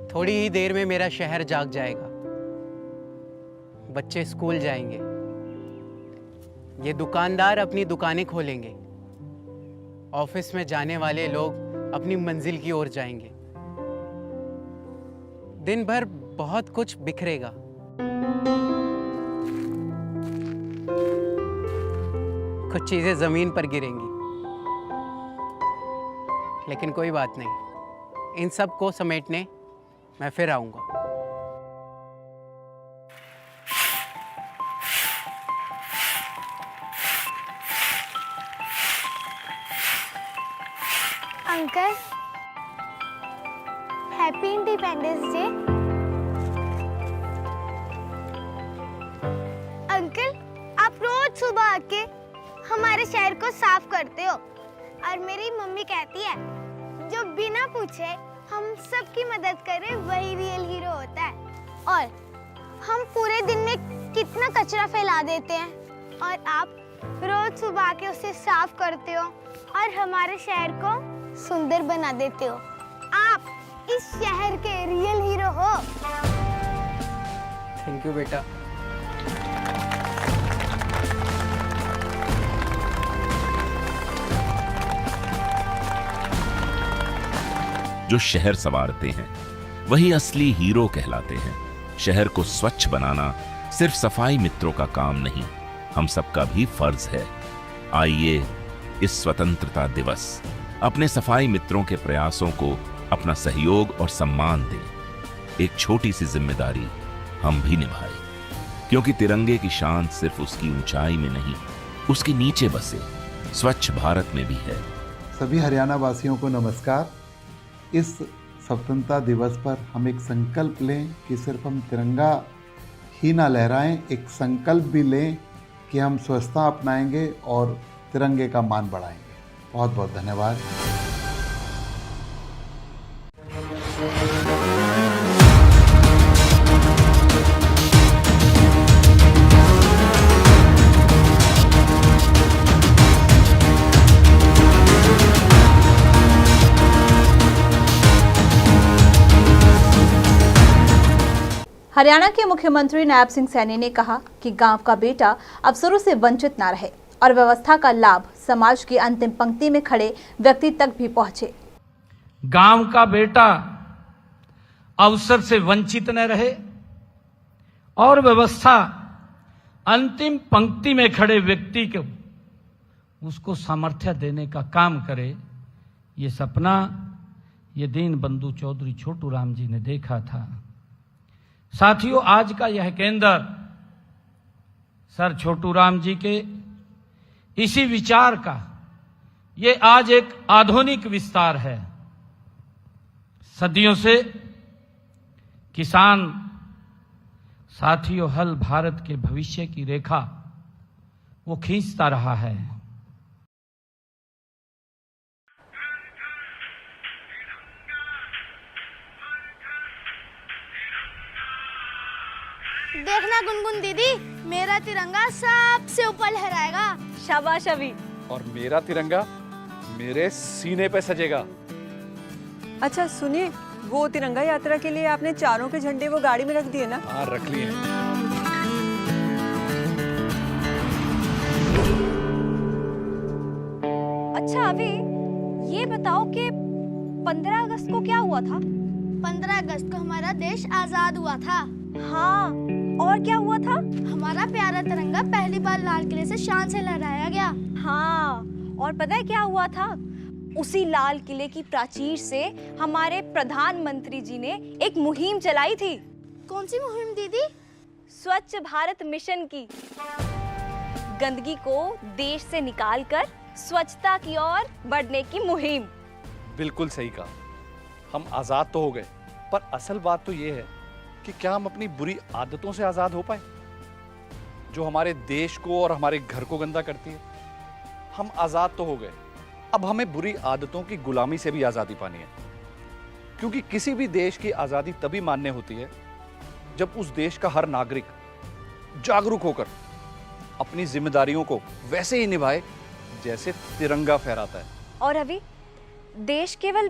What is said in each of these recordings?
थोड़ी ही देर में मेरा शहर जाग जाएगा। बच्चे स्कूल जाएंगे, ये दुकानदार अपनी दुकानें खोलेंगे, ऑफिस में जाने वाले लोग अपनी मंजिल की ओर जाएंगे। दिन भर बहुत कुछ बिखरेगा। कुछ चीजें जमीन पर गिरेंगी, लेकिन कोई बात नहीं, इन सब को समेटने मैं फिर आऊंगा। Uncle, happy independence day. Uncle, आप रोज सुबह आके हमारे शहर को साफ करते हो और मेरी मम्मी कहती है जो बिना पूछे हम सबकी मदद करे वही रियल हीरो होता है। और हम पूरे दिन में कितना कचरा फैला देते हैं और आप रोज सुबह आके उसे साफ करते हो और हमारे शहर को सुंदर बना देते हो। आप इस शहर के रियल हीरो हो। थैंक यू बेटा। जो शहर संवारते हैं वही असली हीरो कहलाते हैं। शहर को स्वच्छ बनाना सिर्फ सफाई मित्रों का काम नहीं, हम सबका भी फर्ज है। आइए इस स्वतंत्रता दिवस अपने सफाई मित्रों के प्रयासों को अपना सहयोग और सम्मान दें। एक छोटी सी जिम्मेदारी हम भी निभाएं, क्योंकि तिरंगे की शान सिर्फ उसकी ऊंचाई में नहीं, उसके नीचे बसे स्वच्छ भारत में भी है। सभी हरियाणा वासियों को नमस्कार। इस स्वतंत्रता दिवस पर हम एक संकल्प लें कि सिर्फ हम तिरंगा ही ना लहराएं, एक संकल्प भी लें कि हम स्वच्छता अपनाएंगे और तिरंगे का मान बढ़ाएंगे। बहुत बहुत धन्यवाद। हरियाणा के मुख्यमंत्री नायब सिंह सैनी ने कहा कि गांव का बेटा अवसरों से वंचित न रहे और व्यवस्था का लाभ समाज की अंतिम पंक्ति में खड़े व्यक्ति तक भी पहुंचे। गांव का बेटा अवसर से वंचित न रहे और व्यवस्था अंतिम पंक्ति में खड़े व्यक्ति को उसको सामर्थ्य देने का काम करे। ये सपना ये दीनबंधु चौधरी छोटू राम जी ने देखा था। साथियों, आज का यह केंद्र सर छोटू राम जी के इसी विचार का ये आज एक आधुनिक विस्तार है। सदियों से किसान साथियों हल भारत के भविष्य की रेखा वो खींचता रहा है। देखना गुनगुन दीदी, मेरा तिरंगा सबसे ऊपर लहराएगा। शाबाश अभी। और मेरा तिरंगा मेरे सीने पे सजेगा। अच्छा सुनिए, वो तिरंगा यात्रा के लिए आपने चारों के झंडे वो गाड़ी में रख दिए ना? हाँ, रख लिए। अच्छा अभी ये बताओ कि 15 अगस्त को क्या हुआ था? 15 अगस्त को हमारा देश आजाद हुआ था। हाँ, और क्या हुआ था? हमारा प्यारा तिरंगा पहली बार लाल किले से शान से लहराया गया। हाँ, और पता है क्या हुआ था? उसी लाल किले की प्राचीर से हमारे प्रधानमंत्री जी ने एक मुहिम चलाई थी। कौन सी मुहिम दीदी? स्वच्छ भारत मिशन की। गंदगी को देश से निकालकर स्वच्छता की ओर बढ़ने की मुहिम। बिल्कुल सही कहा। हम आजाद तो हो गए, पर असल बात तो ये है कि क्या हम अपनी बुरी आदतों से आजाद हो पाए, जो हमारे देश को और हमारे घर को गंदा करती है। हम आजाद तो हो गए, अब हमें बुरी आदतों की गुलामी से भी आजादी पानी है। क्योंकि किसी भी देश की आजादी तभी मान्य होती है जब उस देश का हर नागरिक जागरूक होकर अपनी जिम्मेदारियों को वैसे ही निभाए जैसे तिरंगा फहराता है। और अभी देश केवल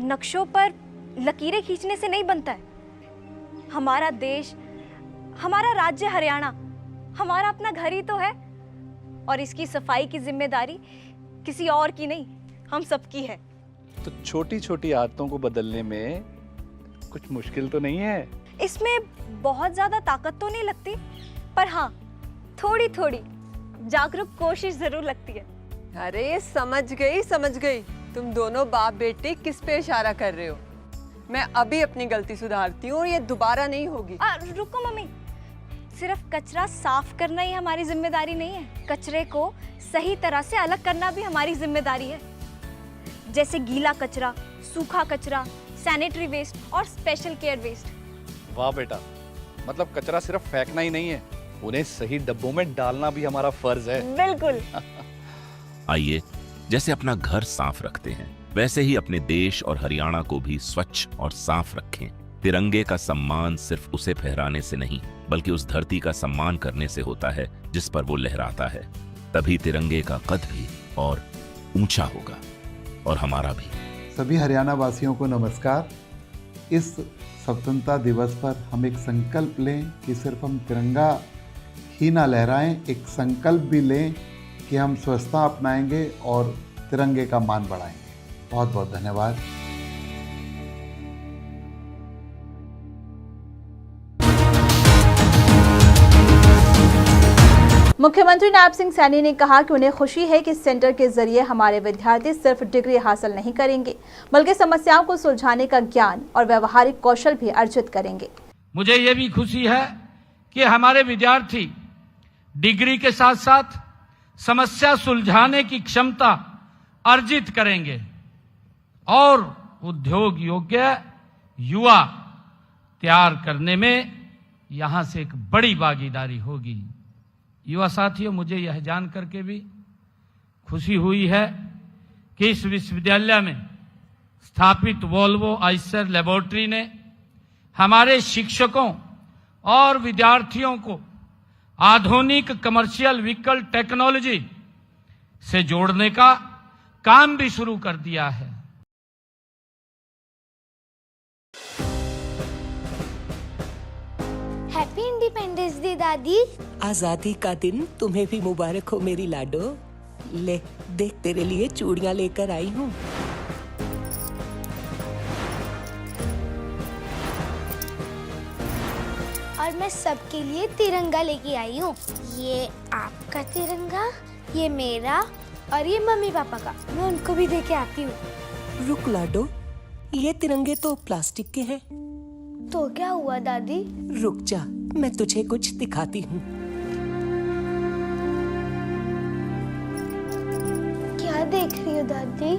नक्शों पर लकीरें खींचने से नहीं बनता है। हमारा देश, हमारा राज्य हरियाणा हमारा अपना घर ही तो है, और इसकी सफाई की जिम्मेदारी किसी और की नहीं, हम सबकी है। तो छोटी छोटी आदतों को बदलने में कुछ मुश्किल तो नहीं है। इसमें बहुत ज्यादा ताकत तो नहीं लगती, पर हाँ थोड़ी थोड़ी जागरूक कोशिश जरूर लगती है। अरे समझ गई। तुम दोनों बाप बेटे किस पे इशारा कर रहे हो। मैं अभी अपनी गलती सुधारती हूँ और ये दोबारा नहीं होगी। रुको मम्मी, सिर्फ कचरा साफ करना ही हमारी जिम्मेदारी नहीं है, कचरे को सही तरह से अलग करना भी हमारी जिम्मेदारी है। जैसे गीला कचरा, सूखा कचरा, सैनिटरी वेस्ट और स्पेशल केयर वेस्ट। वाह बेटा, मतलब कचरा सिर्फ फेंकना ही नहीं है, उन्हें सही डब्बों में डालना भी हमारा फर्ज है। बिल्कुल। आइए, जैसे अपना घर साफ रखते हैं वैसे ही अपने देश और हरियाणा को भी स्वच्छ और साफ रखें। तिरंगे का सम्मान सिर्फ उसे फहराने से नहीं, बल्कि उस धरती का सम्मान करने से होता है जिस पर वो लहराता है। तभी तिरंगे का कद भी और ऊंचा होगा, और हमारा भी। सभी हरियाणा वासियों को नमस्कार। इस स्वतंत्रता दिवस पर हम एक संकल्प लें कि सिर्फ हम तिरंगा ही ना लहराएं, एक संकल्प भी लें कि हम स्वच्छता अपनाएंगे और तिरंगे का मान बढ़ाएंगे। बहुत बहुत धन्यवाद। मुख्यमंत्री नायब सिंह सैनी ने कहा कि उन्हें खुशी है कि इस सेंटर के जरिए हमारे विद्यार्थी सिर्फ डिग्री हासिल नहीं करेंगे, बल्कि समस्याओं को सुलझाने का ज्ञान और व्यवहारिक कौशल भी अर्जित करेंगे। मुझे ये भी खुशी है कि हमारे विद्यार्थी डिग्री के साथ साथ समस्या सुलझाने की क्षमता अर्जित करेंगे और उद्योग योग्य युवा तैयार करने में यहां से एक बड़ी भागीदारी होगी। युवा साथियों, मुझे यह जान करके भी खुशी हुई है कि इस विश्वविद्यालय में स्थापित वोल्वो आइसर लेबोरेटरी ने हमारे शिक्षकों और विद्यार्थियों को आधुनिक कमर्शियल व्हीकल टेक्नोलॉजी से जोड़ने का काम भी शुरू कर दिया है। हैप्पी इंडिपेंडेंस डे दादी। आजादी का दिन तुम्हें भी मुबारक हो मेरी लाडो। ले देख, तेरे लिए चूड़ियां लेकर आई हूँ। और मैं सबके लिए तिरंगा लेके आई हूँ। ये आपका तिरंगा, ये मेरा और ये मम्मी पापा का। मैं उनको भी दे के आती हूँ। रुक लाडो, ये तिरंगे तो प्लास्टिक के हैं। तो क्या हुआ दादी? रुक जा, मैं तुझे कुछ दिखाती हूँ। क्या देख रही हो दादी?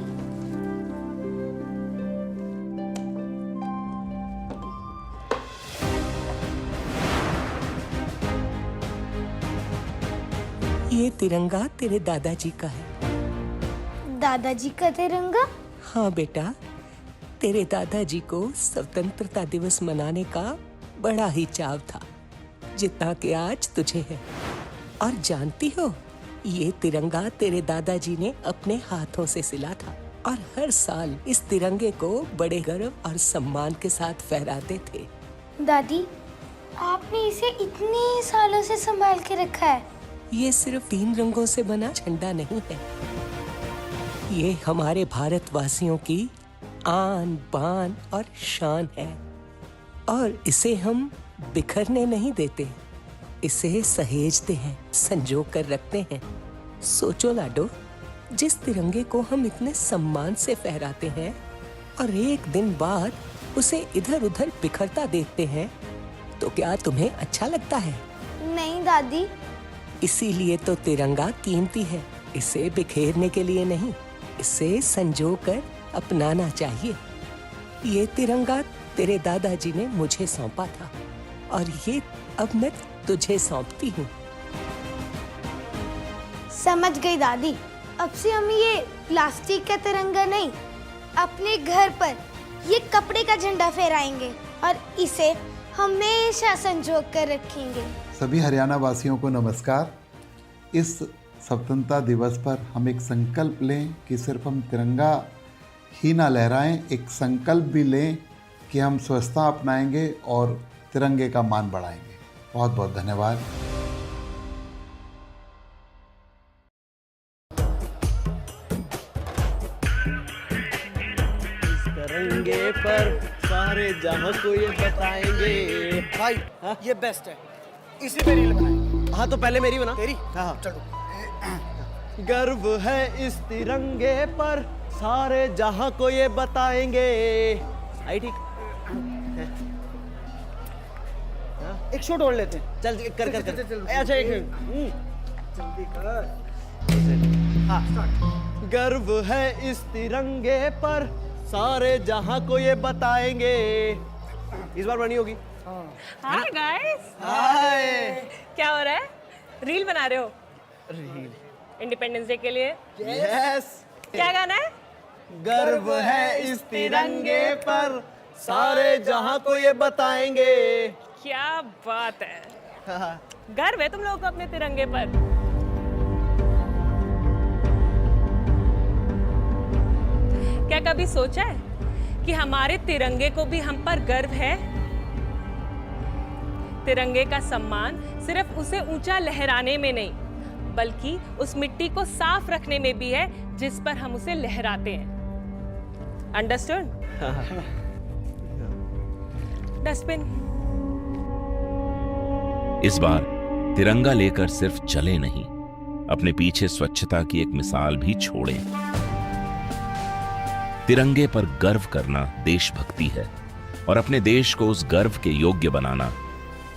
ये तिरंगा तेरे दादाजी का है। दादाजी का तिरंगा? हाँ बेटा, तेरे दादाजी को स्वतंत्रता दिवस मनाने का बड़ा ही चाव था, जितना कि आज तुझे है। और जानती हो, ये तिरंगा तेरे दादाजी ने अपने हाथों से सिला था और हर साल इस तिरंगे को बड़े गर्व और सम्मान के साथ फहराते थे। दादी, आपने इसे इतने सालों से संभाल के रखा है। ये सिर्फ 3 रंगों से बना झंडा नहीं है, ये हमारे भारतवासियों की आन बान और शान है। और इसे हम बिखरने नहीं देते, इसे सहेजते हैं, संजो कर रखते हैं। सोचो लाडो, जिस तिरंगे को हम इतने सम्मान से फहराते हैं और एक दिन बाद उसे इधर उधर बिखरता देखते हैं, तो क्या तुम्हें अच्छा लगता है? नहीं दादी। इसीलिए तो तिरंगा कीमती है, इसे बिखेरने के लिए नहीं, इसे संजो कर अपनाना चाहिए। ये तिरंगा तेरे दादाजी ने मुझे सौंपा था और ये अब मैं तुझे सौंपती हूँ। समझ गई दादी। अब से हम ये प्लास्टिक का तिरंगा नहीं, अपने घर पर ये कपड़े का झंडा फहराएंगे और इसे हमेशा संजो कर रखेंगे। सभी हरियाणा वासियों को नमस्कार। इस स्वतंत्रता दिवस पर हम एक संकल्प लें कि सिर्फ हम तिरंगा ही ना लहराएं, एक संकल्प भी लें कि हम स्वच्छता अपनाएंगे और तिरंगे का मान बढ़ाएंगे। बहुत बहुत धन्यवाद। तिरंगे पर सारे जहां को ये बताएंगे। भाई ये बेस्ट है, इसी पे रील बनाएंगे। हाँ तो पहले मेरी बना। तेरी? हाँ चलो। गर्व है इस तिरंगे पर सारे जहां को ये बताएंगे। आई ठीक? एक शॉट और लेते हैं। चल कर कर कर। अच्छा एक जल्दी कर। हाँ स्टार्ट। गर्व है इस तिरंगे पर सारे जहां को ये बताएंगे। इस बार बनी होगी। Hi guys. हाय। क्या हो रहा है? रील बना रहे हो? रील इंडिपेंडेंस डे के लिए? यस। क्या गाना है? गर्व है इस तिरंगे पर सारे जहां को ये बताएंगे। क्या बात है, गर्व है तुम लोगों को अपने तिरंगे पर। क्या कभी सोचा है कि हमारे तिरंगे को भी हम पर गर्व है? तिरंगे का सम्मान सिर्फ उसे ऊंचा लहराने में नहीं, बल्कि उस मिट्टी को साफ रखने में भी है जिस पर हम उसे लहराते हैं। अंडरस्टूड? डस्टबिन। इस बार तिरंगा लेकर सिर्फ चले नहीं, अपने पीछे स्वच्छता की एक मिसाल भी छोड़ें। तिरंगे पर गर्व करना देशभक्ति है और अपने देश को उस गर्व के योग्य बनाना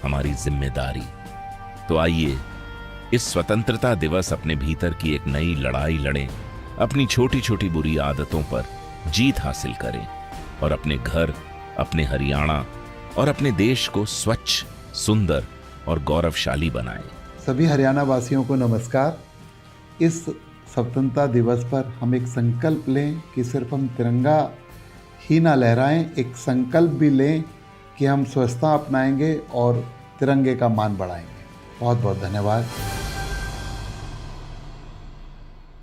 हमारी जिम्मेदारी। तो आइए इस स्वतंत्रता दिवस अपने भीतर की एक नई लड़ाई लड़ें, अपनी छोटी छोटी बुरी आदतों पर जीत हासिल करें और अपने घर, अपने हरियाणा और अपने देश को स्वच्छ, सुंदर और गौरवशाली बनाएं। सभी हरियाणा वासियों को नमस्कार। इस स्वतंत्रता दिवस पर हम एक संकल्प लें कि सिर्फ हम तिरंगा ही ना लहराएं, एक संकल्प भी लें कि हम स्वच्छता अपनाएंगे और तिरंगे का मान बढ़ाएंगे। बहुत बहुत धन्यवाद।